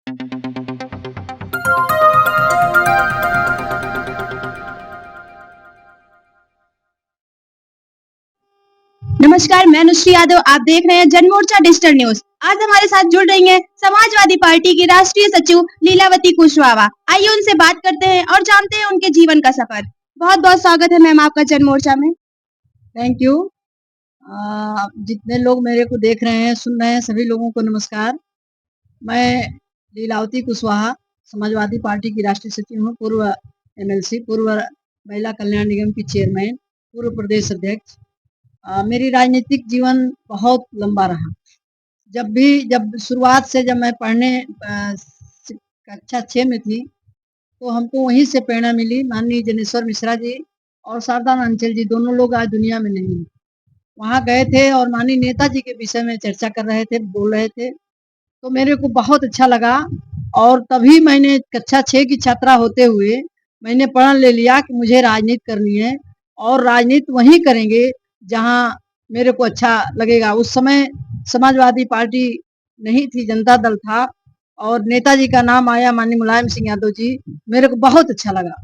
नमस्कार, मैं अनुश्री यादव। आप देख रहे हैं जनमोर्चा डिजिटल न्यूज। आज हमारे साथ जुड़ रही हैं समाजवादी पार्टी की राष्ट्रीय सचिव लीलावती कुशवाहा। आइए उनसे बात करते हैं और जानते हैं उनके जीवन का सफर। बहुत बहुत स्वागत है मैम आपका जनमोर्चा में। Thank you. जितने लोग मेरे को देख रहे हैं, सुन रहे हैं, सभी लोगों को नमस्कार। मैं लीलावती कुशवाहा समाजवादी पार्टी की राष्ट्रीय सचिव हूँ, पूर्व एमएलसी, पूर्व महिला कल्याण निगम की चेयरमैन, पूर्व प्रदेश अध्यक्ष। मेरी राजनीतिक जीवन बहुत लंबा रहा। जब शुरुआत से जब मैं पढ़ने कक्षा 6 में थी, तो हमको वहीं से प्रेरणा मिली। माननीय जनेश्वर मिश्रा जी और शारदा अंचल जी, दोनों लोग आज दुनिया में नहीं हैं। वहाँ गए थे और माननीय नेताजी के विषय में चर्चा कर रहे थे, बोल रहे थे, तो मेरे को बहुत अच्छा लगा। और तभी मैंने कक्षा 6 की छात्रा होते हुए मैंने प्रण ले लिया कि मुझे राजनीति करनी है और राजनीति वहीं करेंगे जहाँ मेरे को अच्छा लगेगा। उस समय समाजवादी पार्टी नहीं थी, जनता दल था, और नेताजी का नाम आया, माननीय मुलायम सिंह यादव जी। मेरे को बहुत अच्छा लगा।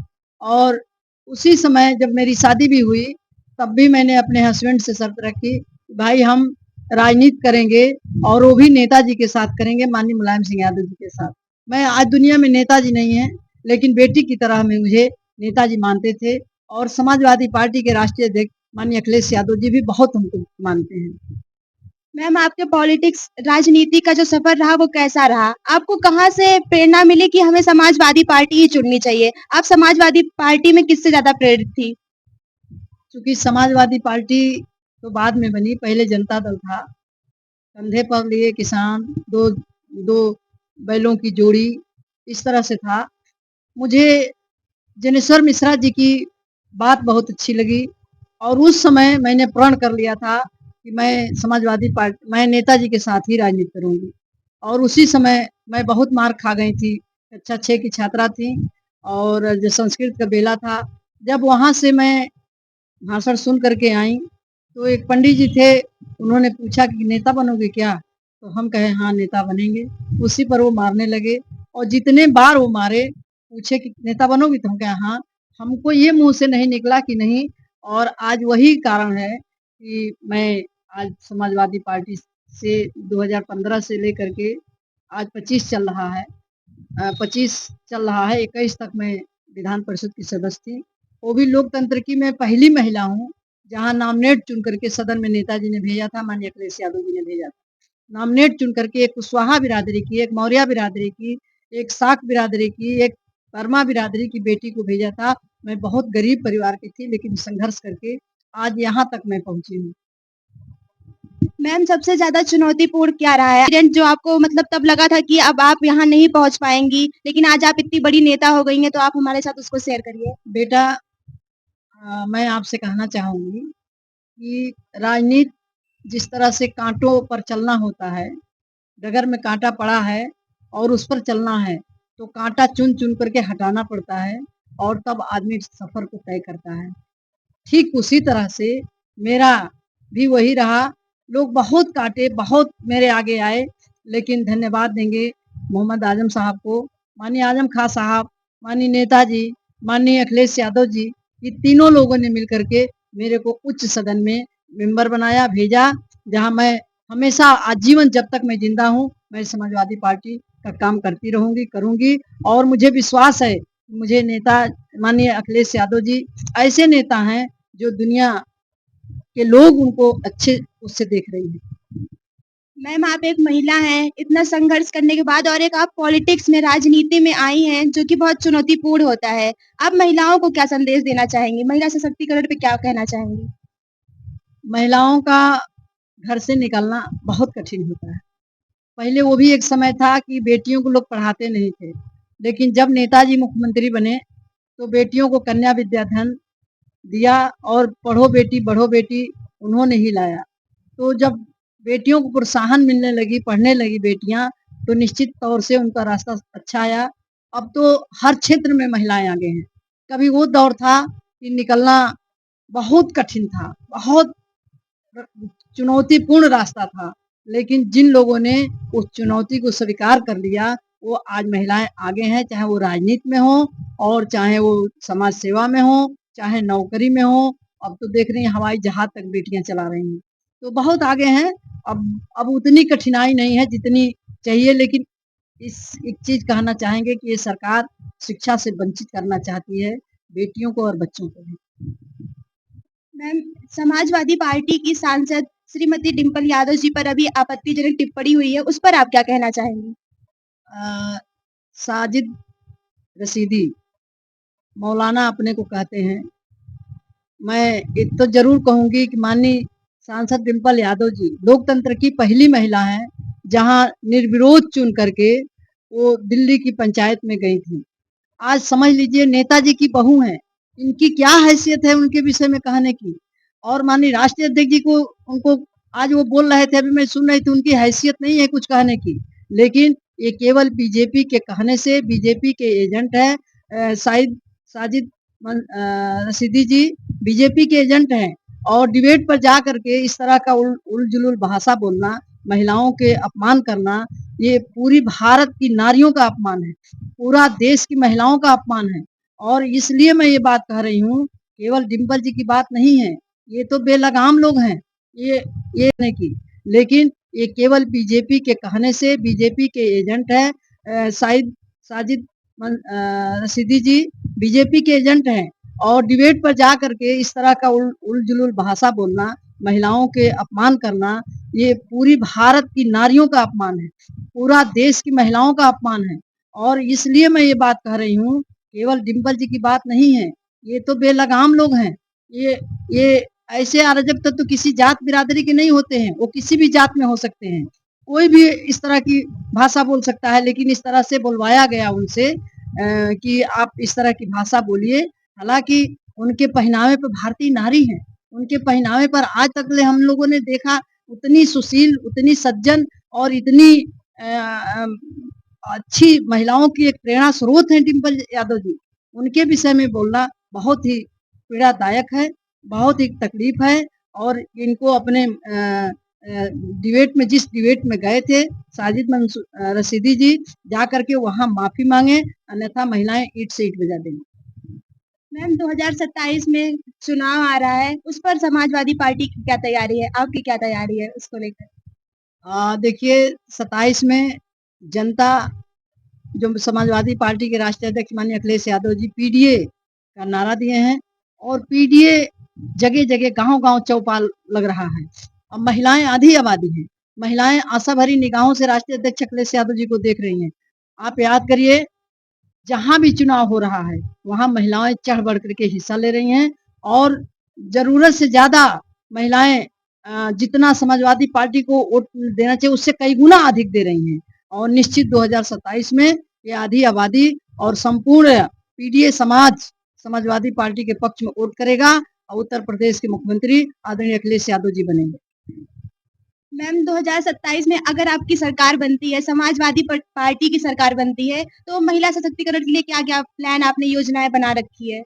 और उसी समय जब मेरी शादी भी हुई, तब भी मैंने अपने हस्बैंड से शर्त रखी, भाई हम राजनीति करेंगे और वो भी नेताजी के साथ करेंगे, माननीय मुलायम सिंह यादव जी के साथ। मैं आज दुनिया में नेताजी नहीं है, लेकिन बेटी की तरह में मुझे नेताजी मानते थे, और समाजवादी पार्टी के राष्ट्रीय अध्यक्ष माननीय अखिलेश यादव जी भी बहुत हमको मानते हैं। मैम आपके पॉलिटिक्स राजनीति का जो सफर रहा वो कैसा रहा? आपको कहाँ से प्रेरणा मिली कि हमें समाजवादी पार्टी ही चुननी चाहिए? आप समाजवादी पार्टी में किससे ज्यादा प्रेरित थी? क्योंकि समाजवादी पार्टी तो बाद में बनी, पहले जनता दल था। कंधे पर लिए किसान, दो दो बैलों की जोड़ी, इस तरह से था। मुझे जनेश्वर मिश्रा जी की बात बहुत अच्छी लगी, और उस समय मैंने प्रण कर लिया था कि मैं नेताजी के साथ ही राजनीति करूंगी। और उसी समय मैं बहुत मार खा गई थी, कक्षा 6 की छात्रा थी, और जो संस्कृत का बेला था, जब वहाँ से मैं भाषण सुन करके आई, तो एक पंडित जी थे, उन्होंने पूछा कि नेता बनोगे क्या? तो हम कहे हाँ नेता बनेंगे। उसी पर वो मारने लगे, और जितने बार वो मारे, पूछे कि नेता बनोगे? तो हम कहे हाँ। हमको ये मुंह से नहीं निकला कि नहीं। और आज वही कारण है कि मैं आज समाजवादी पार्टी से 2015 से लेकर के आज 25 चल रहा है, 25 चल रहा है, 21 तक मैं विधान परिषद की सदस्य थी। वो भी लोकतंत्र की मैं पहली महिला हूँ जहाँ नामनेट चुन करके सदन में नेताजी ने भेजा था, माननीय अखिलेश यादव जी ने भेजा था। नामनेट चुन करके एक कुशवाहा बिरादरी की, एक मौर्य बिरादरी की, एक साक बिरादरी की, एक वर्मा बिरादरी की बेटी को भेजा था। मैं बहुत गरीब परिवार की थी, लेकिन संघर्ष करके आज यहाँ तक मैं पहुंची हूँ। मैम सबसे ज्यादा चुनौतीपूर्ण क्या रहा है? एक्सीडेंट जो आपको मतलब तब लगा था कि अब आप यहाँ नहीं पहुँच पाएंगी, लेकिन आज आप इतनी बड़ी नेता हो गई हैं, तो आप हमारे साथ उसको शेयर करिए। बेटा, मैं आपसे कहना चाहूंगी कि राजनीति जिस तरह से कांटों पर चलना होता है, डगर में कांटा पड़ा है और उस पर चलना है, तो कांटा चुन चुन करके हटाना पड़ता है, और तब आदमी सफर को तय करता है। ठीक उसी तरह से मेरा भी वही रहा। लोग बहुत काटे, बहुत मेरे आगे आए, लेकिन धन्यवाद देंगे मोहम्मद आजम साहब को, माननीय आजम खां साहब, माननीय नेताजी, माननीय अखिलेश यादव जी, ये तीनों लोगों ने मिलकर के मेरे को उच्च सदन में मेंबर बनाया, भेजा, जहां मैं हमेशा आजीवन जब तक मैं जिंदा हूँ, मैं समाजवादी पार्टी का काम करती रहूंगी, करूंगी। और मुझे विश्वास है, मुझे नेता माननीय अखिलेश यादव जी ऐसे नेता हैं जो दुनिया के लोग उनको अच्छे उससे देख रही हैं। मैम आप एक महिला हैं, इतना संघर्ष करने के बाद और एक आप पॉलिटिक्स में राजनीति में आई हैं, जो कि बहुत चुनौतीपूर्ण होता है। आप महिलाओं को क्या संदेश देना चाहेंगी? महिला सशक्तिकरण पे क्या कहना चाहेंगी? महिलाओं का घर से निकलना बहुत कठिन होता है। पहले वो भी एक समय था कि बेटियों को लोग पढ़ाते नहीं थे, लेकिन जब नेताजी मुख्यमंत्री बने, तो बेटियों को कन्या विद्याधन दिया, और पढ़ो बेटी बढ़ो बेटी उन्होंने ही लाया। तो जब बेटियों को प्रोत्साहन मिलने लगी, पढ़ने लगी बेटियां, तो निश्चित तौर से उनका रास्ता अच्छा आया। अब तो हर क्षेत्र में महिलाएं आगे हैं। कभी वो दौर था कि निकलना बहुत कठिन था, बहुत चुनौतीपूर्ण रास्ता था, लेकिन जिन लोगों ने उस चुनौती को स्वीकार कर लिया, वो आज महिलाएं आगे हैं, चाहे वो राजनीति में हो और चाहे वो समाज सेवा में हो, चाहे नौकरी में हो। अब तो देख रही हैं हवाई जहाज तक बेटियां चला रही हैं, तो बहुत आगे हैं। अब उतनी कठिनाई नहीं है जितनी चाहिए, लेकिन इस एक चीज कहना चाहेंगे कि ये सरकार शिक्षा से वंचित करना चाहती है बेटियों को और बच्चों को भी। मैम, समाजवादी पार्टी की सांसद श्रीमती डिम्पल यादव जी पर अभी आपत्तिजनक टिप्पणी हुई है, उस पर आप क्या कहना चाहेंगी? अ, साजिद रशीदी मौलाना अपने को कहते हैं। मैं एक तो जरूर कहूंगी कि माननीय सांसद डिम्पल यादव जी लोकतंत्र की पहली महिला हैं, जहां निर्विरोध चुन करके वो दिल्ली की पंचायत में गई थी। आज समझ लीजिए नेताजी की बहू हैं, इनकी क्या हैसियत है उनके विषय में कहने की। और माननीय राष्ट्रीय अध्यक्ष जी को उनको आज वो बोल रहे थे, अभी मैं सुन रही थी, उनकी हैसियत नहीं है कुछ कहने की, लेकिन ये केवल बीजेपी के कहने से, बीजेपी के एजेंट है। साजिद रशीदी जी बीजेपी के एजेंट हैं और डिबेट पर जा करके इस तरह का उल भाषा बोलना, महिलाओं के अपमान करना, ये पूरी भारत की नारियों का अपमान है, पूरा देश की महिलाओं का अपमान है। और इसलिए मैं ये बात कह रही हूँ, केवल डिम्पल जी की बात नहीं है, ये तो बेलगाम लोग हैं, ये नहीं की, लेकिन ये केवल बीजेपी के कहने से, बीजेपी के एजेंट है। साजिद रशीदी जी बीजेपी के एजेंट हैं और डिबेट पर जा करके इस तरह का उल भाषा बोलना, महिलाओं के अपमान करना, ये पूरी भारत की नारियों का अपमान है, पूरा देश की महिलाओं का अपमान है। और इसलिए मैं ये बात कह रही हूँ, केवल डिम्पल जी की बात नहीं है, ये तो बेलगाम लोग हैं। ये ऐसे अराजक तत्व तो किसी जात बिरादरी के नहीं होते हैं, वो किसी भी जात में हो सकते हैं, कोई भी इस तरह की भाषा बोल सकता है, लेकिन इस तरह से बुलवाया गया उनसे कि आप इस तरह की भाषा बोलिए। हालांकि उनके पहनावे पर भारतीय नारी हैं, उनके पहनावे पर आज तक ले हम लोगों ने देखा उतनी सुशील, उतनी सज्जन और इतनी अच्छी महिलाओं की एक प्रेरणा स्रोत है डिम्पल यादव जी। उनके विषय में बोलना बहुत ही पीड़ादायक है, बहुत ही तकलीफ है। और इनको अपने डिबेट में, जिस डिबेट में गए थे साजिद रशीदी जी, जा करके वहां माफी मांगे, अन्यथा महिलाएं ईट से ईट बजा देंगी। मैम, 2027 में चुनाव आ रहा है, उस पर समाजवादी पार्टी की क्या तैयारी है? आपकी क्या तैयारी है उसको लेकर? देखिए 27 में जनता, जो समाजवादी पार्टी के राष्ट्रीय अध्यक्ष माननीय अखिलेश यादव जी पीडीए का नारा दिए हैं, और पीडीए जगह जगह गांव गांव चौपाल लग रहा है। अब महिलाएं आधी आबादी हैं, महिलाएं आशा भरी निगाहों से राष्ट्रीय अध्यक्ष अखिलेश यादव जी को देख रही हैं। आप याद करिए, जहां भी चुनाव हो रहा है वहां महिलाएं चढ़ बढ़ करके हिस्सा ले रही हैं, और जरूरत से ज्यादा महिलाएं जितना समाजवादी पार्टी को वोट देना चाहिए उससे कई गुना अधिक दे रही हैं। और निश्चित 2027 में ये आधी आबादी और संपूर्ण पीडीए समाज समाजवादी पार्टी के पक्ष में वोट करेगा और उत्तर प्रदेश के मुख्यमंत्री आदरणीय अखिलेश यादव जी बनेंगे। मैम, 2027 में अगर आपकी सरकार बनती है, समाजवादी पार्टी की सरकार बनती है, तो महिला सशक्तिकरण के लिए क्या-क्या प्लान आपने योजनाएं बना रखी है?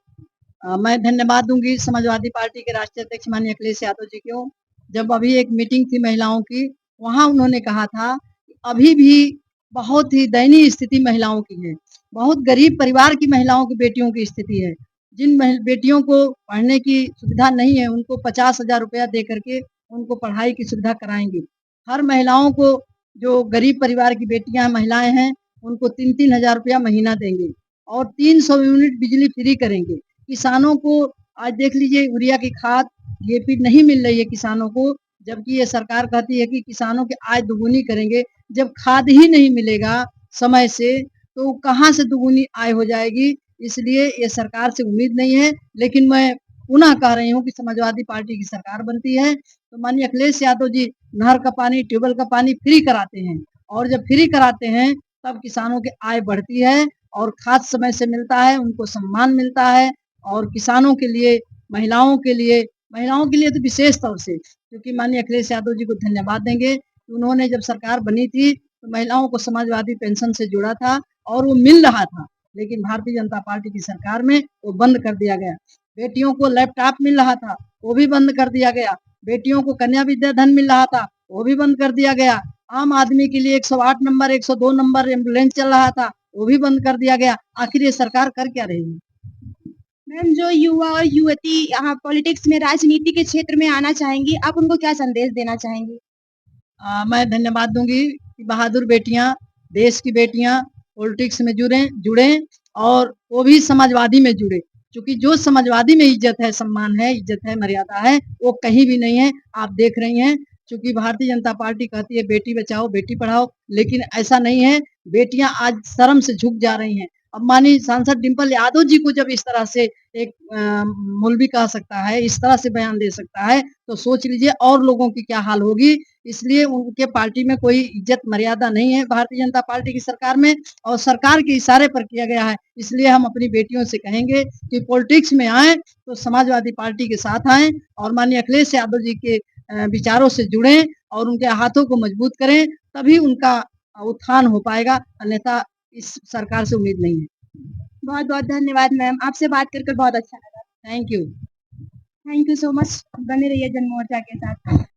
मैं धन्यवाद दूंगी समाजवादी पार्टी के राष्ट्रीय अध्यक्ष माननीय अखिलेश यादव जी को। जब अभी एक मीटिंग थी महिलाओं की, वहां उन्होंने कहा था कि अभी भी बहुत ही दयनीय स्थिति महिलाओं की है, बहुत गरीब परिवार की महिलाओं की, बेटियों की स्थिति है। जिन बेटियों को पढ़ने की सुविधा नहीं है, उनको 50,000 रुपया दे करके उनको पढ़ाई की सुविधा कराएंगे। हर महिलाओं को, जो गरीब परिवार की बेटियां महिलाएं हैं, उनको 3-3 हजार रुपया महीना देंगे और 300 यूनिट बिजली फ्री करेंगे। किसानों को आज देख लीजिए, यूरिया की खाद, डीएपी नहीं मिल रही है किसानों को, जबकि ये सरकार कहती है कि किसानों की आय दुगुनी करेंगे। जब खाद ही नहीं मिलेगा समय से, तो कहाँ से दुगुनी आय हो जाएगी? इसलिए ये सरकार से उम्मीद नहीं है। लेकिन मैं पुनः कह रही हूँ कि समाजवादी पार्टी की सरकार बनती है तो माननीय अखिलेश यादव जी नहर का पानी, ट्यूबवेल का पानी फ्री कराते हैं, और जब फ्री कराते हैं तब किसानों की आय बढ़ती है और खाद समय से मिलता है, उनको सम्मान मिलता है। और किसानों के लिए, महिलाओं के लिए तो विशेष तौर से, क्योंकि माननीय अखिलेश यादव जी को धन्यवाद देंगे कि उन्होंने जब सरकार बनी थी तो महिलाओं को समाजवादी पेंशन से जोड़ा था और वो मिल रहा था, लेकिन भारतीय जनता पार्टी की सरकार में वो बंद कर दिया गया। बेटियों को लैपटॉप मिल रहा था, वो भी बंद कर दिया गया। बेटियों को कन्या विद्या धन मिल रहा था, वो भी बंद कर दिया गया। आम आदमी के लिए 108 नंबर 102 नंबर एम्बुलेंस चल रहा था, वो भी बंद कर दिया गया। आखिर ये सरकार कर क्या रही है? मैम, जो युवा और युवती यहाँ पॉलिटिक्स में राजनीति के क्षेत्र में आना चाहेंगी, आप उनको क्या संदेश देना चाहेंगी? मैं धन्यवाद दूंगी कि बहादुर बेटियां, देश की बेटियां पॉलिटिक्स में जुड़े और वो भी समाजवादी में जुड़े, क्योंकि जो समाजवादी में इज्जत है, सम्मान है, इज्जत है, मर्यादा है, वो कहीं भी नहीं है। आप देख रही हैं, क्योंकि भारतीय जनता पार्टी कहती है बेटी बचाओ बेटी पढ़ाओ, लेकिन ऐसा नहीं है। बेटियां आज शर्म से झुक जा रही हैं। अब मानी सांसद डिम्पल यादव जी को जब इस तरह से एक मौलवी कह सकता है, इस तरह से बयान दे सकता है, तो सोच लीजिए और लोगों की क्या हाल होगी। इसलिए उनके पार्टी में कोई इज्जत मर्यादा नहीं है भारतीय जनता पार्टी की सरकार में, और सरकार के इशारे पर किया गया है। इसलिए हम अपनी बेटियों से कहेंगे कि पॉलिटिक्स में आए तो समाजवादी पार्टी के साथ आए और माननीय अखिलेश यादव जी के विचारों से जुड़ें और उनके हाथों को मजबूत करें, तभी उनका उत्थान हो पाएगा, अन्यथा इस सरकार से उम्मीद नहीं है। बहुत बहुत धन्यवाद मैम, आपसे बात कर कर बहुत अच्छा लगा। Thank you. Thank you so much. बने रहिए जनमोर्चा के साथ।